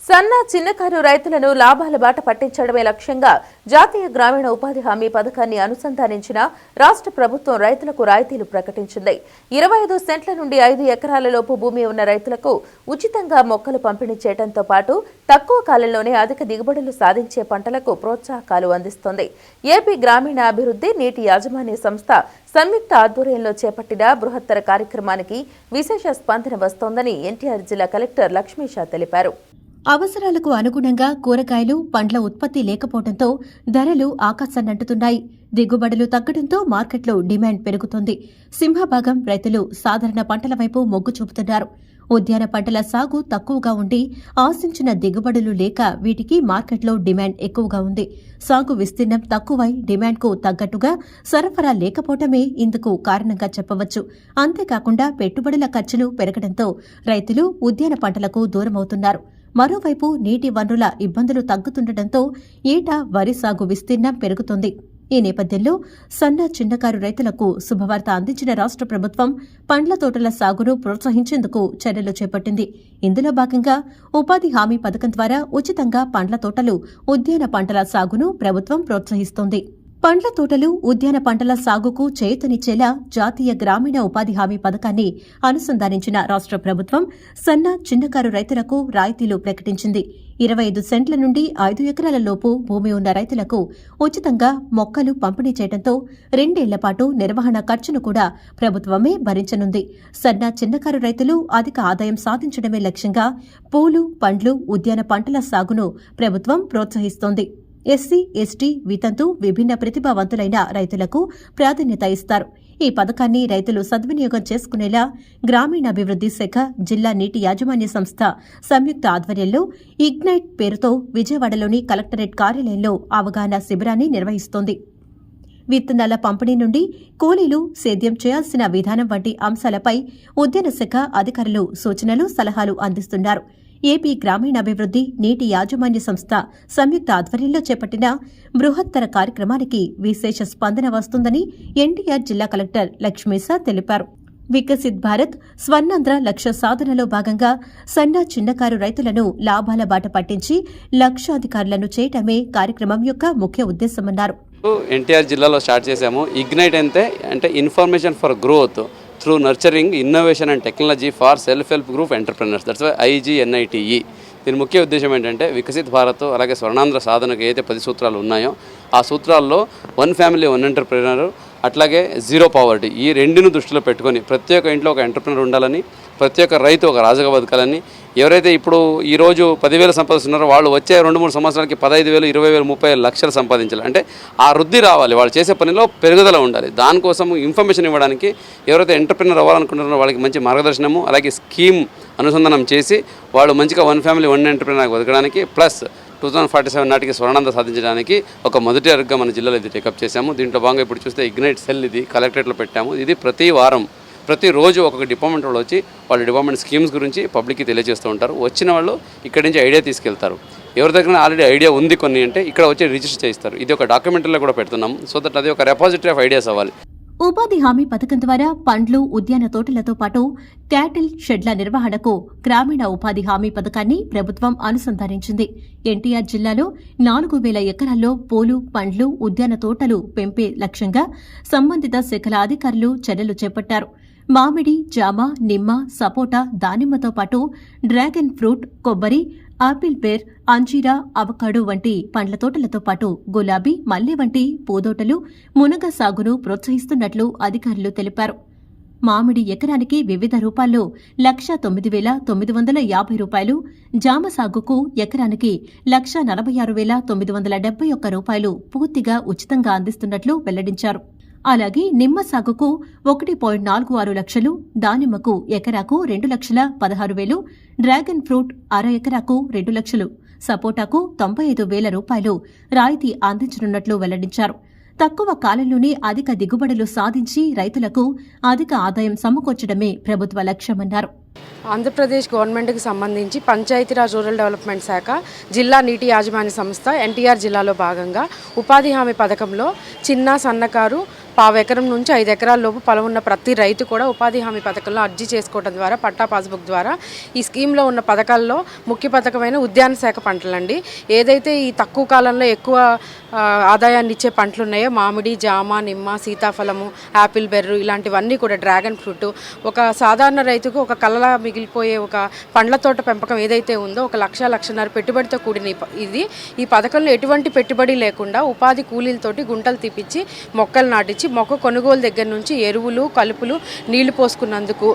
సన్న చిన్నకారు రైతులను లాభాల బాట పట్టించడమే లక్ష్యంగా జాతీయ గ్రామీణ ఉపాధి హామీ పథకాన్ని అనుసంధానించిన రాష్ట్ర ప్రభుత్వం రైతులకు రాయితీలు ప్రకటించింది. 25 సెంట్ల నుండి 5 ఎకరాల లోపు భూమి ఉన్న రైతులకు ఉచితంగా మొక్కలు పంపిణీ చేయడంతో పాటు తక్కువ కాలంలోనే అధిక దిగుబడులు సాధించే పంటలకు ప్రోత్సాహకాలు అందిస్తోంది. ఏపీ గ్రామీణ అభివృద్ధి నీటి యాజమాన్య సంస్థ సంయుక్త ఆధ్వర్యంలో చేపట్టిన బృహత్తర కార్యక్రమానికి విశేష స్పందన వస్తోందని ఎన్టీఆర్ జిల్లా కలెక్టర్ లక్ష్మీషా తెలిపారు. అవసరాలకు అనుగుణంగా కూరగాయలు, పండ్ల ఉత్పత్తి లేకపోవడంతో ధరలు ఆకాశాన్నంటుతున్నాయి. దిగుబడులు తగ్గడంతో మార్కెట్లో డిమాండ్ పెరుగుతోంది. సింహభాగం రైతులు సాధారణ పంటల వైపు మొగ్గు చూపుతున్నారు. ఉద్యాన పంటల సాగు తక్కువగా ఉండి ఆశించిన దిగుబడులు లేక వీటికి మార్కెట్లో డిమాండ్ ఎక్కువగా ఉంది. సాగు విస్తీర్ణం తక్కువై డిమాండ్కు తగ్గట్టుగా సరఫరా లేకపోవటమే ఇందుకు కారణంగా చెప్పవచ్చు. అంతేకాకుండా పెట్టుబడుల ఖర్చులు పెరగడంతో రైతులు ఉద్యాన పంటలకు దూరమవుతున్నారు. మరోవైపు నీటి వనరుల ఇబ్బందులు తగ్గుతుండటంతో ఏటా వరి సాగు విస్తీర్ణం పెరుగుతోంది. ఈ నేపథ్యంలో సన్న చిన్నకారు రైతులకు శుభవార్త అందించిన రాష్ట్ర ప్రభుత్వం పండ్ల తోటల సాగును ప్రోత్సహించేందుకు చర్యలు చేపట్టింది. ఇందులో భాగంగా ఉపాధి హామీ పథకం ద్వారా ఉచితంగా పండ్ల తోటలు, ఉద్యాన పంటల సాగును ప్రభుత్వం ప్రోత్సహిస్తోంది. పండ్ల తోటలు, ఉద్యాన పంటల సాగుకు చేయూతనిచ్చేలా జాతీయ గ్రామీణ ఉపాధి హామీ పథకాన్ని అనుసంధానించిన రాష్ట్ర ప్రభుత్వం సన్న చిన్నకారు రైతులకు రాయితీలు ప్రకటించింది. 25 సెంట్ల నుండి 5 ఎకరాల లోపు భూమి ఉన్న రైతులకు ఉచితంగా మొక్కలు పంపిణీ చేయడంతో 2 ఏళ్ల పాటు నిర్వహణ ఖర్చును కూడా ప్రభుత్వమే భరించనుంది. సన్న చిన్నకారు రైతులు అధిక ఆదాయం సాధించడమే లక్ష్యంగా పూలు, పండ్లు, ఉద్యాన పంటల సాగును ప్రభుత్వం ప్రోత్సహిస్తోంది. ఎస్సీ, ఎస్టీ, వితంతు, విభిన్న ప్రతిభావంతులైన రైతులకు ప్రాధాన్యత ఇస్తారు. ఈ పథకాన్ని రైతులు సద్వినియోగం చేసుకునేలా గ్రామీణాభివృద్ధి శాఖ, జిల్లా నీటి యాజమాన్య సంస్థ సంయుక్త ఆధ్వర్యంలో ఇగ్నైట్ పేరుతో విజయవాడలోని కలెక్టరేట్ కార్యాలయంలో అవగాహన శిబిరాన్ని నిర్వహిస్తోంది. విత్తనాల పంపిణీ నుండి కూలీలు, సేద్యం చేయాల్సిన విధానం వంటి అంశాలపై ఉద్యాన శాఖ అధికారులు సూచనలు, సలహాలు అందిస్తున్నారు. ఏపీ గ్రామీణాభివృద్ధి నీటి యాజమాన్య సంస్థ సంయుక్త ఆధ్వర్యంలో చేపట్టిన బృహత్తర కార్యక్రమానికి విశేష స్పందన వస్తుందని ఎన్టీఆర్ జిల్లా కలెక్టర్ లక్ష్మీషా తెలిపారు. వికసిత్ భారత్ స్వర్ణాంధ్ర లక్ష్య సాధనలో భాగంగా సన్న చిన్నకారు రైతులను లాభాల బాట పట్టించి లక్షాధికారులను చేయటమే కార్యక్రమం యొక్క ముఖ్య ఉద్దేశమన్నారు. ఎన్టీఆర్ జిల్లాలో స్టార్ట్ చేశాము. ఇగ్నైట్ అంటే information for growth through nurturing innovation and technology for self-help group entrepreneurs. That's why IGNITE. దీని ముఖ్య ఉద్దేశం ఏంటంటే వికసిత్ భారత్ అలాగే స్వర్ణాంధ్ర సాధనకు ఏదైతే 10 సూత్రాలు ఉన్నాయో ఆ సూత్రాల్లో 1 ఫ్యామిలీ 1 ఎంటర్ప్రెనర్, అట్లాగే జీరో పావర్టీ, ఈ రెండును దృష్టిలో పెట్టుకొని ప్రతి ఒక్క ఇంట్లో ఒక ఎంటర్ప్రెనర్ ఉండాలని, ప్రతి ఒక్క రైతు ఒక రాజుగా బతకాలని, ఎవరైతే ఇప్పుడు ఈరోజు 10,000 సంపాదిస్తున్నారో వాళ్ళు వచ్చే 2-3 సంవత్సరాలకి 15,000, 20,000, 30,000 లక్షలు సంపాదించాలి. అంటే ఆ వృద్ధి రావాలి, వాళ్ళు చేసే పనిలో పెరుగుదల ఉండాలి. దానికోసం ఇన్ఫర్మేషన్ ఇవ్వడానికి ఎవరైతే ఎంటర్ప్రెనర్ అవ్వాలనుకుంటున్నారో వాళ్ళకి మంచి మార్గదర్శనము అలాగే స్కీమ్ అనుసంధానం చేసి వాళ్ళు మంచిగా 1 ఫ్యామిలీ 1 ఎంటర్ప్రెనర్ బతకడానికి ప్లస్ 2047 నాటికి స్వర్ణాంధ్ర సాధించడానికి ఒక మొదటి అడుగుగా మన జిల్లాలో ఇది టేకప్ చేశాము. దీంట్లో భాగంగా ఇప్పుడు చూస్తే ఇగ్నైట్ సెల్ ఇది కలెక్టరేట్లో పెట్టాము. ఇది ప్రతి వారం ప్రతిరోజు ఒక్కొక్క డిపార్ట్మెంట్ వాళ్ళు వచ్చి వాళ్ళ డిపార్ట్మెంట్ స్కీమ్స్ గురించి పబ్లిక్కి తెలియజేస్తూ ఉంటారు. వచ్చిన వాళ్ళు ఇక్కడి నుంచి ఐడియా తీసుకెళ్తారు. ఎవరి దగ్గర ఆల్రెడీ ఐడియా ఉంది కొన్ని అంటే ఇక్కడ వచ్చి రిజిస్టర్ చేస్తారు. ఇది ఒక డాక్యుమెంటరీలో కూడా పెడుతున్నాం. సో దట్ అది ఒక రెపాజిటరీ ఆఫ్ ఐడియాస్ అవ్వాలి. ఉపాధి హామీ పథకం ద్వారా పండ్లు, ఉద్యాన తోటలతో పాటు క్యాటిల్ షెడ్ల నిర్వహణకు గ్రామీణ ఉపాధి హామీ పథకాన్ని ప్రభుత్వం అనుసంధానించింది. ఎన్టీఆర్ జిల్లాలో 4,000 ఎకరాల్లో పూలు, పండ్లు, ఉద్యాన తోటలు పెంపే లక్ష్యంగా సంబంధిత శాఖల అధికారులు చర్యలు చేపట్టారు. మామిడి, జామ, నిమ్మ, సపోటా, దానిమ్మతో పాటు డ్రాగన్ ఫ్రూట్, కొబ్బరి, ఆపిల్ పేర్, అంజీరా, అవకాడో వంటి పండ్ల తోటలతో పాటు గులాబీ, మల్లె వంటి పూదోటలు, మునగ సాగును ప్రోత్సహిస్తున్నట్లు అధికారులు తెలిపారు. మామిడి ఎకరానికి వివిధ రూపాల్లో 1,09,950 రూపాయలు, జామ సాగుకు ఎకరానికి 1,46,971 రూపాయలు పూర్తిగా ఉచితంగా అందిస్తున్నట్లు వెల్లడించారు. అలాగే నిమ్మ సాగుకు 1.46 లక్షలు, దానిమ్మకు ఎకరాకు 2,16,000, డ్రాగన్ ఫ్రూట్ అర ఎకరాకు 2 లక్షలు, సపోటాకు 95,000 రూపాయలు రాయితీ అందించనున్నట్లు వెల్లడించారు. తక్కువ కాలంలోనే అధిక దిగుబడులు సాధించి రైతులకు అధిక ఆదాయం సమకూర్చడమే ప్రభుత్వ లక్ష్యమన్నారు. ఆంధ్రప్రదేశ్ గవర్నమెంట్కి సంబంధించి పంచాయతీరాజ్ రూరల్ డెవలప్మెంట్ శాఖ జిల్లా నీటి యాజమాన్య సంస్థ ఎన్టీఆర్ జిల్లాలో భాగంగా ఉపాధి హామీ పథకంలో చిన్న సన్నకారు 1/4 ఎకరం నుంచి 5 ఎకరాల లోపు పొలం ఉన్న ప్రతి రైతు కూడా ఉపాధి హామీ పథకంలో అర్జీ చేసుకోవడం ద్వారా పట్టా పాస్బుక్ ద్వారా ఈ స్కీమ్లో ఉన్న పథకాల్లో ముఖ్య పథకమైన ఉద్యాన శాఖ పంటలండి. ఏదైతే ఈ తక్కువ కాలంలో ఎక్కువ ఆదాయాన్ని ఇచ్చే పంటలు ఉన్నాయో మామిడి, జామ, నిమ్మ, సీతాఫలము, యాపిల్ బెర్రు ఇలాంటివన్నీ కూడా డ్రాగన్ ఫ్రూట్ ఒక సాధారణ రైతుకు ఒక కలలా మిగిలిపోయే ఒక పండ్ల తోట పెంపకం ఏదైతే ఉందో 1,00,00,000 పెట్టుబడితో కూడిన ఇది. ఈ పథకంలో ఎటువంటి పెట్టుబడి లేకుండా ఉపాధి కూలీలతోటి గుంటలు తీపిచ్చి మొక్కలు నాటించి మొక్క కొనుగోలు దగ్గర నుంచి ఎరువులు, కలుపులు, నీళ్లు పోసుకున్నందుకు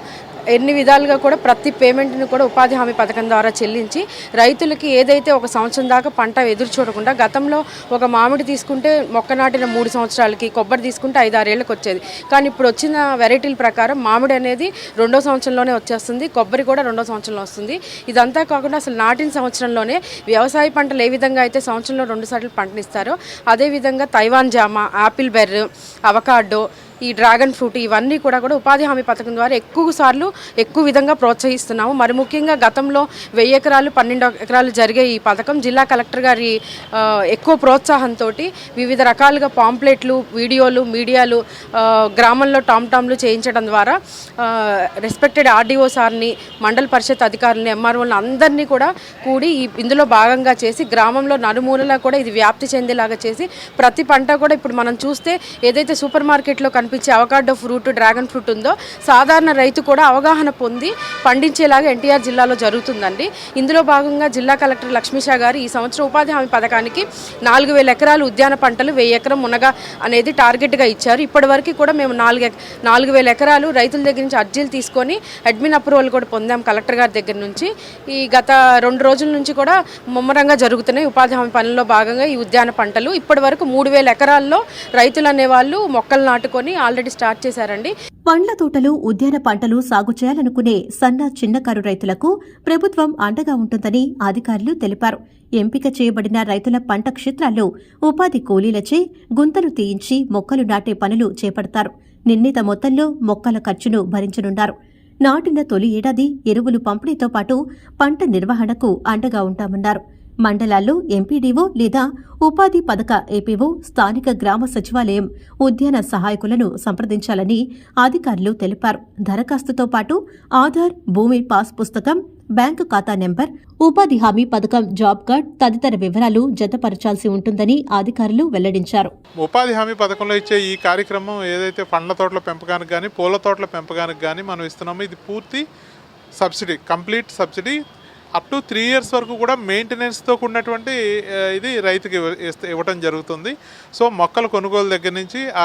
ఎన్ని విధాలుగా కూడా ప్రతి పేమెంట్ని కూడా ఉపాధి హామీ పథకం ద్వారా చెల్లించి రైతులకి ఏదైతే ఒక సంవత్సరం దాకా పంట ఎదురు చూడకుండా గతంలో ఒక మామిడి తీసుకుంటే మొక్క నాటిన 3 సంవత్సరాలకి, కొబ్బరి తీసుకుంటే 5-6 ఏళ్ళకి వచ్చేది. కానీ ఇప్పుడు వచ్చిన వెరైటీల ప్రకారం మామిడి అనేది 2వ సంవత్సరంలోనే వచ్చేస్తుంది, కొబ్బరి కూడా 2వ సంవత్సరంలో వస్తుంది. ఇదంతా కాకుండా అసలు నాటిన సంవత్సరంలోనే వ్యవసాయ పంటలు ఏ విధంగా అయితే సంవత్సరంలో 2 సార్లు పంటనిస్తారో అదేవిధంగా తైవాన్ జామ, యాపిల్ బెర్రు, అవకాడో, ఈ డ్రాగన్ ఫ్రూట్ ఇవన్నీ కూడా ఉపాధి హామీ పథకం ద్వారా ఎక్కువ విధంగా ప్రోత్సహిస్తున్నాము. మరి ముఖ్యంగా గతంలో 1000 ఎకరాలు 12 ఎకరాలు జరిగే ఈ పథకం జిల్లా కలెక్టర్ గారి ఎక్కువ ప్రోత్సాహంతో వివిధ రకాలుగా పాంప్లెట్లు, వీడియోలు, మీడియాలు గ్రామంలో టామ్లు చేయించడం ద్వారా రెస్పెక్టెడ్ ఆర్డీఓ సార్ని, మండల పరిషత్ అధికారులని, ఎంఆర్ఓలను అందరినీ కూడా కూడి ఇందులో భాగంగా చేసి గ్రామంలో నలుమూలలా కూడా ఇది వ్యాప్తి చెందేలాగా చేసి ప్రతి పంట కూడా ఇప్పుడు మనం చూస్తే ఏదైతే సూపర్ మార్కెట్లో కనిపించే అవకాడో ఫ్రూట్, డ్రాగన్ ఫ్రూట్ ఉందో సాధారణ రైతు కూడా అవగాహన పొంది పండించేలాగా ఎన్టీఆర్ జిల్లాలో జరుగుతుందండి. ఇందులో భాగంగా జిల్లా కలెక్టర్ లక్ష్మీషా గారు ఈ సంవత్సరం ఉపాధి హామీ పథకానికి 4,000 ఎకరాలు ఉద్యాన పంటలు 1000 ఎకరం మునగ అనేది టార్గెట్గా ఇచ్చారు. ఇప్పటి వరకు కూడా మేము 4,000 ఎకరాలు రైతుల దగ్గర నుంచి అర్జీలు తీసుకొని అడ్మిన్ అప్రూవల్ కూడా పొందాం కలెక్టర్ గారి దగ్గర నుంచి. ఈ గత 2 రోజుల నుంచి కూడా ముమ్మరంగా జరుగుతున్నాయి ఉపాధి హామీ పనుల్లో భాగంగా ఈ ఉద్యాన పంటలు. ఇప్పటి వరకు 3,000 ఎకరాల్లో రైతులు అనేవాళ్ళు మొక్కలు నాటుకొని ఆల్రెడీ స్టార్ట్ చేశారండి. పండ్ల తోటలు, ఉద్యాన పంటలు సాగు చేయాలనుకునే చిన్నకారు రైతులకు ప్రభుత్వం అండగా ఉంటుందని అధికారులు తెలిపారు. ఎంపిక చేయబడిన రైతుల పంట క్షేత్రాల్లో ఉపాధి కూలీలచే గుంతలు తీయించి మొక్కలు నాటే పనులు చేపడతారు. నిర్ణీత మొత్తంలో మొక్కల ఖర్చును భరించనున్నారు. నాటిన తొలి ఏడాది ఎరువులు పంపిణీతో పాటు పంట నిర్వహణకు అండగా ఉంటామన్నారు. మండలాల్లో ఎంపీడీఓ లేదా ఉపాధి పథక ఏపీఓ, స్థానిక గ్రామ సచివాలయం, ఉద్యాన సహాయకులను సంప్రదించాలని అధికారులు తెలిపారు. దరఖాస్తుతో పాటు ఆధార్, భూమి పాస్ పుస్తకం, బ్యాంకు ఖాతా నెంబర్, ఉపాధి హామీ పథకం జాబ్ కార్డ్ తదితర వివరాలు జతపరచాల్సి ఉంటుందని అధికారులు వెల్లడించారు. ఉపాధి హామీ పథకంలో ఇచ్చే ఈ కార్యక్రమం ఏదైతే పండ్ల తోటల పెంపకానికి కానీ, పూల తోటల పెంపకానికి కానీ మనం ఇస్తున్నామో ఇది పూర్తి subsidy, complete subsidy. Up to 3 years వరకు కూడా మెయింటెనెన్స్తో కూడినటువంటి ఇది రైతుకి ఇవ్వటం జరుగుతుంది. సో మొక్కల కొనుగోలు దగ్గర నుంచి ఆ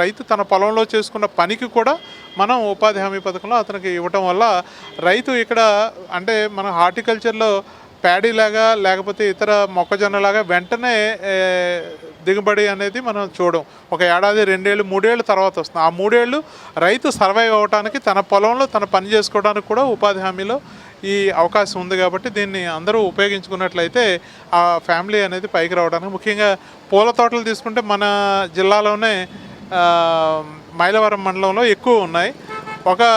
రైతు తన పొలంలో చేసుకున్న పనికి కూడా మనం ఉపాధి హామీ పథకంలో అతనికి ఇవ్వటం వల్ల రైతు ఇక్కడ అంటే మన హార్టికల్చర్లో ప్యాడీ లాగా లేకపోతే ఇతర మొక్కజొన్నలాగా వెంటనే దిగుబడి అనేది మనం చూడం. 1 ఏడాది, 2 ఏళ్ళు, 3 ఏళ్ళు తర్వాత వస్తుంది. ఆ 3 ఏళ్ళు రైతు సర్వైవ్ అవ్వడానికి తన పొలంలో తన పని చేసుకోవడానికి కూడా ఉపాధి హామీలో ఈ అవకాశం ఉంది. కాబట్టి దీన్ని అందరూ ఉపయోగించుకున్నట్లయితే ఆ ఫ్యామిలీ అనేది పైకి రావడానికి, ముఖ్యంగా పూల తోటలు తీసుకుంటే మన జిల్లాలోనే మైలవరం మండలంలో ఎక్కువ ఉన్నాయి. 1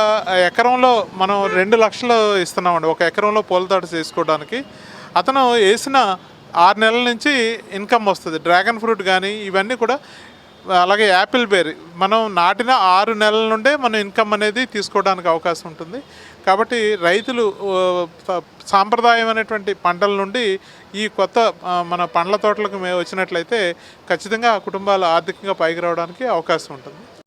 ఎకరంలో మనం 2 లక్షలు ఇస్తున్నామండి 1 ఎకరంలో పూల తోట చేసుకోవడానికి. అతను వేసిన 6 నెలల నుంచి ఇన్కమ్ వస్తుంది. డ్రాగన్ ఫ్రూట్ కానీ ఇవన్నీ కూడా, అలాగే యాపిల్ బెర్రీ మనం నాటిన 6 నెలల నుండే మనం ఇన్కమ్ అనేది తీసుకోవడానికి అవకాశం ఉంటుంది. కాబట్టి రైతులు సాంప్రదాయమైనటువంటి పంటల నుండి ఈ కొత్త మన పండ్ల తోటలకు మేము వచ్చినట్లయితే ఖచ్చితంగా ఆ కుటుంబాలు ఆర్థికంగా పైకి రావడానికి అవకాశం ఉంటుంది.